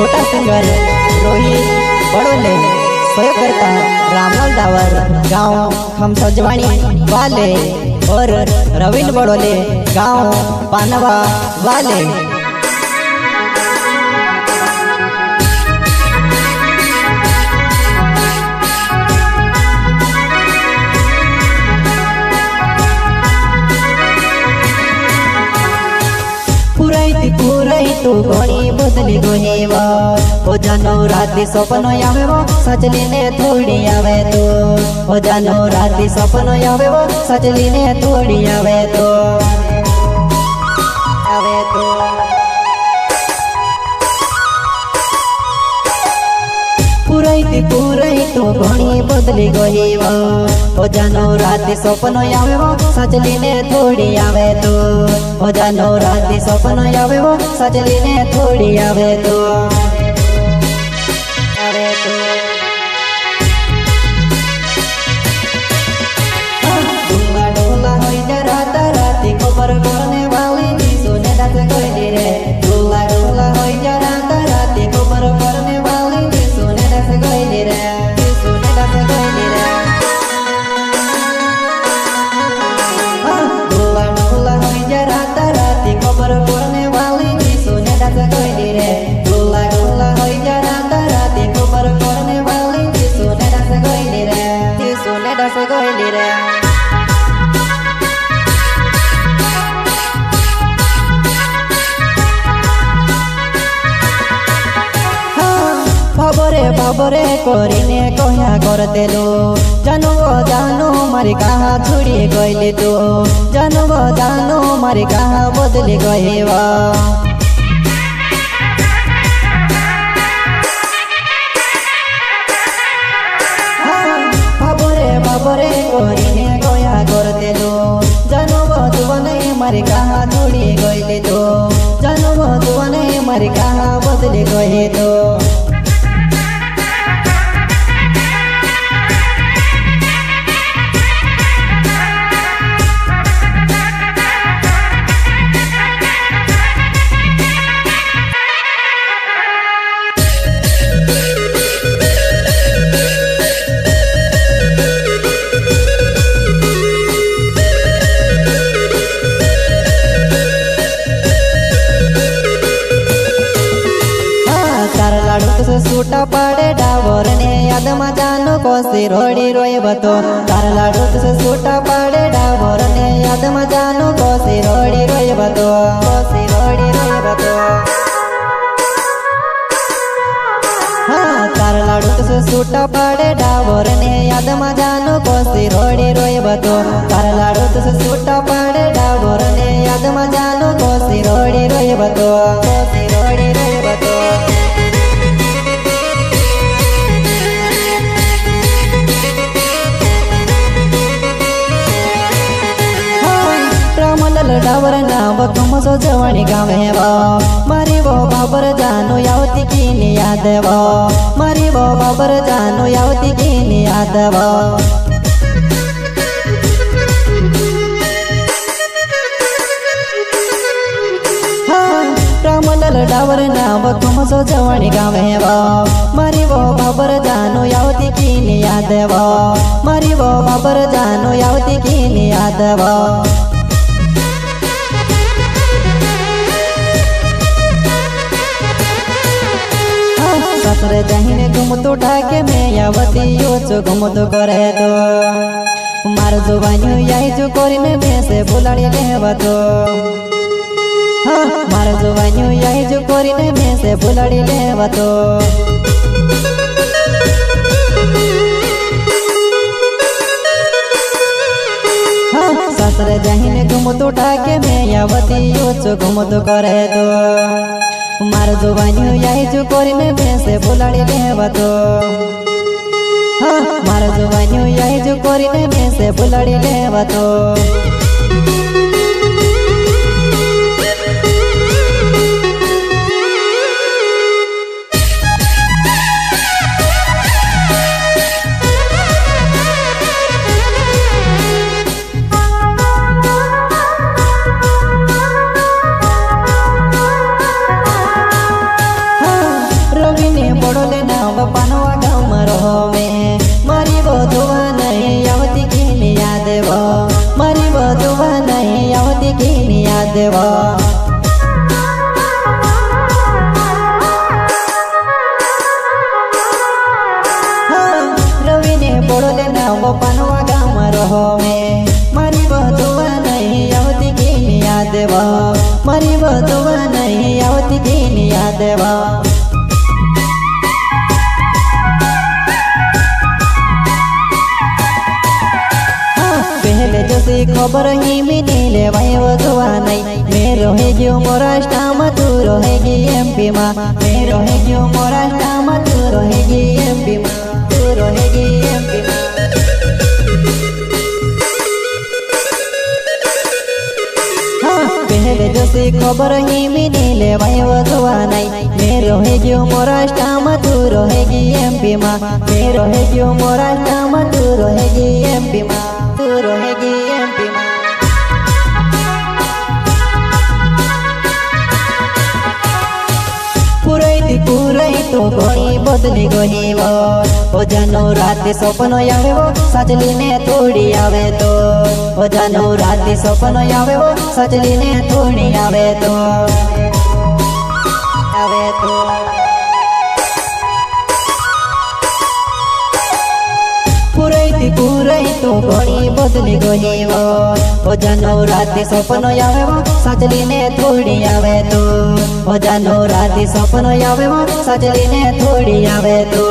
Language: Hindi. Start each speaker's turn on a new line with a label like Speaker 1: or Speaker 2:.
Speaker 1: छोटा सिंगर रोहित बड़ोले, सहयोगकर्ता रामलाल डावर, गांव खमसजवाणी वाले और रविंद्र बड़ोले, गांव पानवा वाले। पुराई तू घणी बदली गोहेवा ओ जानो राती सपनो आवेवो सजली ने थोड़ी आवे तो ओ जानो राती सपनो आवेवो सजली ने थोड़ी आवे तो पुराई तू घणी बदली गोहेवा ओ जानो राती सपनो आवेवो सजली ने थोड़ी आवे तो ओ जानो राती सपनो आवेवो सजली ने थोड़ी आवे तो डोला डोला होई जा राता राती खबर करने वाली नी सुने दास कोई रे डोला डोला होई जा राता राती खबर करने वाली नी सुने दास कोई रे सुने दास कोई रे डोला डोला होई जा राता राती खबर करने वाली नी सुने दास कोई रे डोला डोला होई जा राता राती खबर करने वाली नी सुने दास कोई रे सुने दास कोई रे। बाबरे करीने कहा करते लो जानो मारी कहा छुड़ी गईले तो जानो मारी कहा बदली गएवा बाबरे करीने कहा करते लो जानो नहीं मारी कहा छुड़ी गईले तो जानो नहीं मारी कहा बदली गए तो सूटा पाड़े डावर ने याद में जानो कोसी रोड़ी रोए बतो तार लाडू से सूटा पाड़े डावर ने याद में जानो कोसी रोड़ी रोए बतो कोसी रोड़ी रोए बतो हाँ तार लाडू से सूटा पाड़े डावर ने याद में जानो कोसी रोड़ी रोए बतो तार लाडू से सूटा पाड़े डावर ने याद में जानो कोसी रोड़ी रोए बतो कोसी रोड़ी रोए बतो। डावर नाव तुमसो जवानी गावे मारी वो बाबर जानो यावती की याद मारी वो बाबर जानो यावती की याद रामलाल डावर नाव तुमसो जवानी गावे मारी वो बाबर जानो यावती की याद मारी वो बाबर जानो यावती की याद ससुरे जहीने घुमतो ढाके में यावती यो चो घुमतो करे तो मार जुबानियो यही जो कोरिने में से बुलाड़ी लेवा तो हाँ मार जुबानियो यही जो कोरिने में से बुलाड़ी लेवा तो हाँ ससुरे जहीने घुमतो ढाके में यावती यो चो घुमतो करे तो मार जुबानियो यही जो कोरिने में से बुलाड़ी लेवा तो हाँ मार जुबानियो यही जो कोरिने में से बुलाड़ी लेवा तो पानवा गाँव में रहो में मारी बधुआ नहीं आवती की याद वो मारी बधुआ नहीं आवती की याद वो रवि ने बोले ना वो पानवा गाँव में रहो में मारी बधुआ नहीं आवती की याद वो मारी बधुआ नहीं आवती की याद वो पहले जैसे खबर ही मिली ले भाई वो दुआ नहीं मैं रहेगी मोराष्टा में तू रहेगी एमपी में मैं रहेगी मोराष्टा में तू रहेगी एमपी में तू रहेगी एमपी में पहले जैसे खबर ही मिली ले भाई वो दुआ नहीं मैं रहेगी मोराष्टा में तू रहेगी एमपी में मैं रहेगी मोराष्टा में तू रहेगी एमपी में तू रहेगी एमपी में पूरई तो घड़ी बदली गई वो जानो रात सपन आवे वो सजली ने थोड़ी आवे तो वो जानो रात सपन आवे वो सजली ने थोड़ी आवे तो पूरई तो घड़ी बदली गई वो जानो रात सपन आवे वो सजली ने थोड़ी आवे तो वो जानो रात सपन आवे वो सजली ने थोड़ी आवे तो